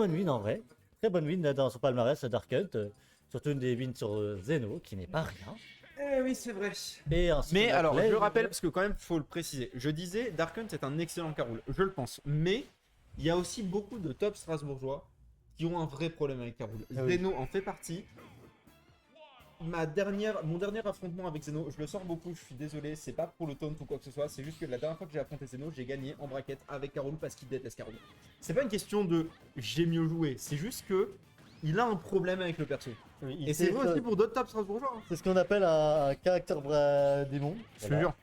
bonne win en vrai. Très bonne win dans son palmarès Dark Hunt. Surtout une des wins sur Zeno, qui n'est pas rien. Eh oui, c'est vrai. Et ensuite, Mais on a alors, je Clay. le rappelle, parce que quand même, faut le préciser. Je disais, Dark Hunt est un excellent Carroul, je le pense. Mais il y a aussi beaucoup de top Strasbourgeois qui ont un vrai problème avec Carroul. Ah oui. Zeno en fait partie. Mon dernier affrontement avec Zeno, je le sors beaucoup, je suis désolé, c'est pas pour le taunt ou quoi que ce soit, c'est juste que la dernière fois que j'ai affronté Zeno, j'ai gagné en braquette avec Carroul parce qu'il déteste Carroul. C'est pas une question de j'ai mieux joué, c'est juste que il a un problème avec le perso. Oui, Et c'est vrai aussi pour d'autres top Strasbourgeois. Hein. C'est ce qu'on appelle un caractère démon. Je te jure.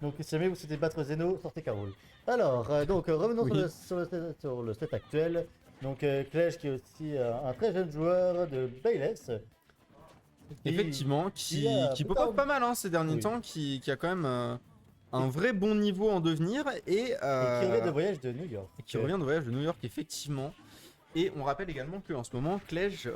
Donc si jamais vous souhaitez battre Zeno, sortez Carol. Alors, revenons Oui. sur le set actuel. Donc Clash qui est aussi un très jeune joueur de Bayless. Effectivement, qui pop pas mal hein, ces derniers Oui. temps, qui a quand même un vrai bon niveau en devenir et Et qui revient de voyage de New York. qui revient de voyage de New York, effectivement. Et on rappelle également qu'en ce moment, Klej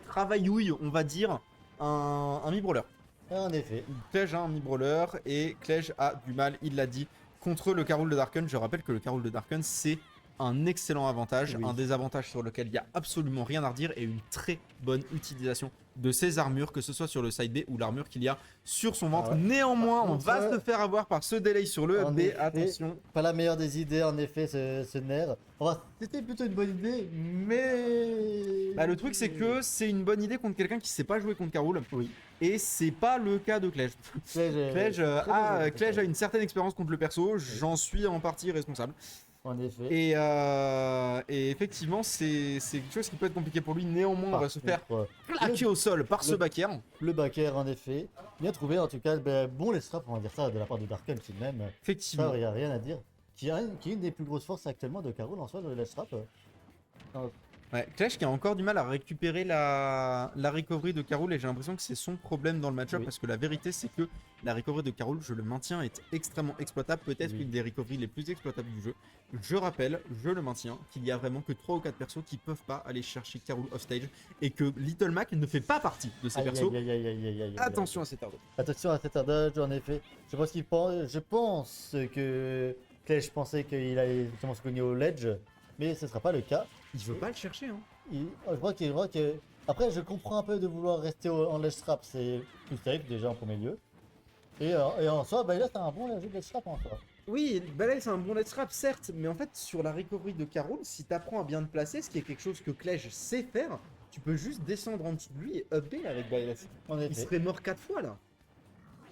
travaillouille, on va dire, un mi-brawler. En effet. Klej a un mi-brawler et Klej a du mal, il l'a dit, contre le Carroul de Darken. Je rappelle que le Carroul de Darken, c'est un excellent avantage, Oui. un désavantage sur lequel il n'y a absolument rien à redire et une très bonne utilisation de ses armures, que ce soit sur le side B ou l'armure qu'il y a sur son ventre. Ah ouais. Néanmoins, on contre, va se faire avoir par ce delay sur le en B. effet, Attention. Pas la meilleure des idées, en effet, ce nerf. Enfin, c'était plutôt une bonne idée, mais. Bah, le truc, c'est que c'est une bonne idée contre quelqu'un qui sait pas jouer contre Carroul. Oui. Et c'est pas le cas de Klej. Klej a une certaine expérience contre le perso, j'en suis en partie responsable. En effet. Et effectivement, c'est quelque chose qui peut être compliqué pour lui. Néanmoins, on va se faire plaquer au sol par ce backer. Le backer, en effet. Bien trouvé, en tout cas. Bon, les straps, on va dire ça, de la part de Darken tout de même. Effectivement. Ça, il n'y a rien à dire. Qui est une des plus grosses forces actuellement de Carol en soi, le ledge trap. Ouais, Clash qui a encore du mal à récupérer la recovery de Carroul et j'ai l'impression que c'est son problème dans le match-up Oui. parce que la vérité c'est que la recovery de Carroul, je le maintiens, est extrêmement exploitable, peut-être Oui. une des recoveries les plus exploitables du jeu. Je rappelle, je le maintiens, qu'il y a vraiment que 3 ou 4 persos qui peuvent pas aller chercher Carroul offstage et que Little Mac ne fait pas partie de ces persos. Attention à cet ordre. Attention à cet air dodge, en effet. Je pense que Clash pensait qu'il allait justement se cogner au ledge, mais ce sera pas le cas. Il veut pas le chercher, hein. Je crois que. Après, je comprends un peu de vouloir rester en ledge trap, c'est plus safe déjà en premier lieu. Et en soi, bah là, c'est un bon jeu de ledge trap en soi. Oui, Balay c'est un bon let's trap, certes, mais en fait, sur la recovery de Carroul, si t'apprends à bien te placer, ce qui est quelque chose que Klej sait faire, tu peux juste descendre en dessous de lui et up B avec Balay. En Il effet. serait mort 4 fois là.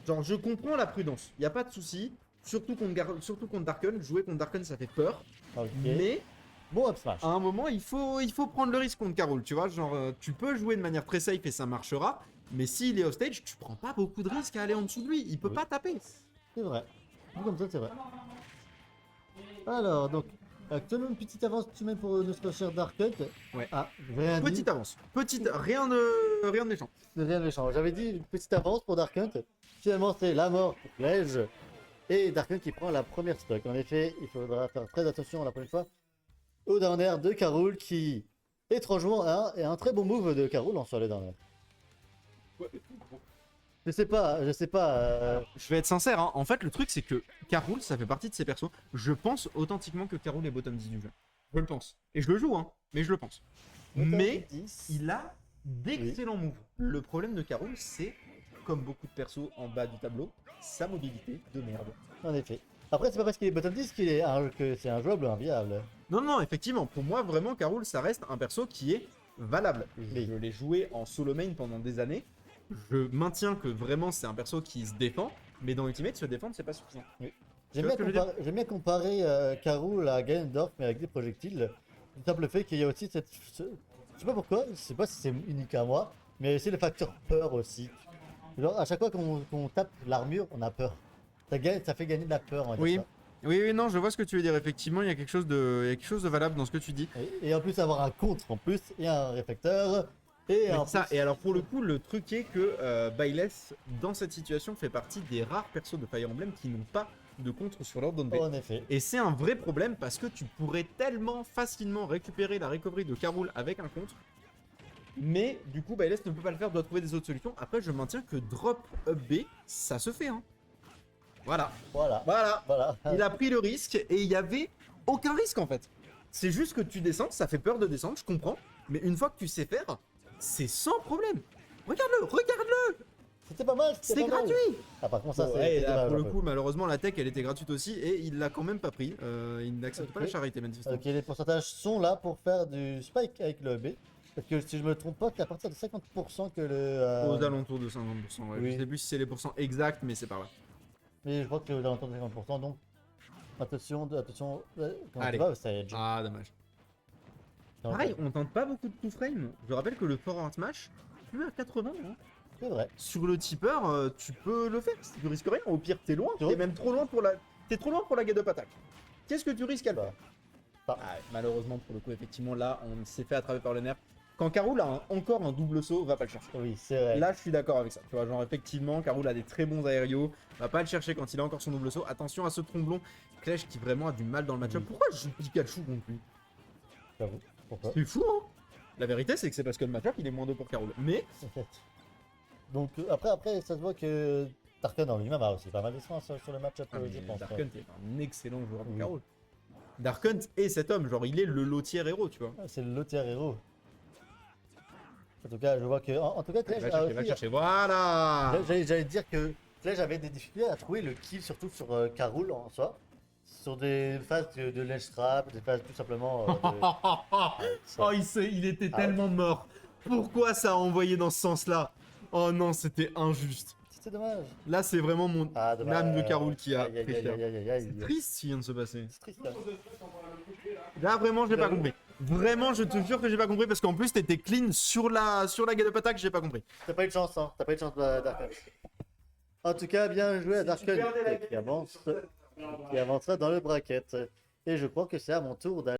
Genre, je comprends la prudence, y a pas de souci. Surtout contre Darken, jouer contre Darken ça fait peur. Ok. Mais Bon up smash. à un moment, il faut prendre le risque contre Carroul, tu vois. Genre, tu peux jouer de manière très safe et ça marchera, mais s'il est offstage, tu prends pas beaucoup de risques à aller en dessous de lui, il peut Oui. pas taper. C'est vrai. Dit comme ça, c'est vrai. Alors, donc, actuellement, une petite avance tout de même pour notre cher Dark Hunt. Ouais. Ah, rien dit. Petite avance, rien de méchant. Rien de méchant. J'avais dit une petite avance pour Dark Hunt. Finalement, c'est la mort pour Klej. Et Dark Hunt qui prend la première stock. En effet, il faudra faire très attention la prochaine fois au down air de Carroul qui, étrangement, est un très bon move de Carroul en soi, le down air. Je sais pas. Je vais être sincère, hein. En fait, le truc, c'est que Carroul, ça fait partie de ses persos. Je pense authentiquement que Carroul est bottom 10 du jeu. Je le pense. Et je le joue, hein. Mais je le pense. Mais il a d'excellents moves. Le problème de Carroul, c'est, comme beaucoup de persos en bas du tableau, sa mobilité de merde. En effet. Après, c'est pas parce qu'il est bottom 10 que c'est injouable ou inviable. Non, non, effectivement. Pour moi, vraiment, Carroul, ça reste un perso qui est valable. Oui. Je l'ai joué en solo main pendant des années. Je maintiens que vraiment, c'est un perso qui se défend. Mais dans Ultimate, se défendre, c'est pas suffisant. J'aime bien comparer Carroul à Ganondorf, mais avec des projectiles. Le simple fait qu'il y a aussi je sais pas pourquoi, je sais pas si c'est unique à moi, mais il y a aussi le facteur peur aussi. Genre, à chaque fois qu'on tape l'armure, on a peur. Ça fait gagner de la peur, on va dire Oui. ça. Oui, non, je vois ce que tu veux dire. Effectivement, il y a quelque chose de valable dans ce que tu dis. Et en plus, avoir un contre en plus, et un réflecteur. Et Mais en ça, plus- et alors pour le coup, le truc est que Bayless, dans cette situation, fait partie des rares persos de Fire Emblem qui n'ont pas de contre sur leur down B. En effet. Et c'est un vrai problème parce que tu pourrais tellement facilement récupérer la recovery de Carroul avec un contre. Mais du coup, Bayless ne peut pas le faire, doit trouver des autres solutions. Après, je maintiens que drop up B, ça se fait. Hein. Voilà. Voilà. Voilà. Voilà. Il a pris le risque et il y avait aucun risque en fait. C'est juste que tu descends, ça fait peur de descendre, je comprends. Mais une fois que tu sais faire, c'est sans problème. Regarde-le, regarde-le. C'était pas mal, C'était pas mal. gratuit. Ah, par contre, ça, Bon, c'est ouais, là, dommage, pour un le peu. coup, malheureusement, la tech, elle était gratuite aussi et il l'a quand même pas pris. Il n'accepte pas Ok. la charité, manifestement. Ok, les pourcentages sont là pour faire du spike avec le B. Parce que si je me trompe pas, c'est à partir de 50% que le. Aux alentours de 50%. Ouais. oui. Je sais plus si c'est les pourcents exacts, mais c'est par là. Mais je crois que aux alentours de 50%, donc. Attention, attention. Comment Allez. tu vas, ça edge. Ah, dommage. Pareil, on tente pas beaucoup de two frame. Je rappelle que le forward smash, tu es à 80. Hein. C'est vrai. Sur le tipper, tu peux le faire. Si tu risques rien, au pire, t'es loin. Tu T'es vois même trop loin pour la. T'es trop loin pour la get up attack. Qu'est-ce que tu risques à le Bah, faire pas. Ah, malheureusement, pour le coup, effectivement, là, on s'est fait attraper par le nerf. Quand Caroul a encore un double saut, va pas le chercher. Oui, c'est vrai. Là, je suis d'accord avec ça. Tu vois, genre, effectivement, Caroul a des très bons aérios. Va pas le chercher quand il a encore son double saut. Attention à ce tromblon. Clash qui vraiment a du mal dans le match-up. Oui. Pourquoi je joue Pikachu contre lui J'avoue. Pourquoi C'est fou, hein. La vérité, c'est que c'est parce que le match-up, il est moins 2 pour Caroul. Mais, En fait. Donc, après, ça se voit que Tarkan en lui-même a aussi pas mal d'essence sur le match-up, je pense. Dark Hunt est un excellent joueur de Oui. Caroul. Dark Hunt est cet homme. Genre, il est le lotier héros, tu vois. Ah, c'est le lotier héros. En tout cas, je vois que. En tout cas, Clash Va a chercher, va aussi- chercher. Voilà. J'allais dire que Clash avait des difficultés à trouver le kill, surtout sur Caroul en soi. Sur des phases de ledge trap, des phases tout simplement. Oh, il était Ah. tellement mort. Pourquoi ça a envoyé dans ce sens-là? Oh non, c'était injuste. C'était dommage. Là, c'est vraiment mon Ah, dommage. l'âme de Caroul qui a Aïe, aïe, pris aïe, cher. aïe, aïe, aïe, C'est aïe. triste ce qui vient de se passer. C'est triste. Hein. Là, vraiment, j'ai pas compris. Vraiment, je te jure que j'ai pas compris parce qu'en plus, t'étais clean sur la get up attack, j'ai pas compris. T'as pas eu de chance, hein. T'as pas eu de chance, Darkhan. En tout cas, bien joué à Darkhan qui avancera dans le bracket. Et je crois que c'est à mon tour d'aller.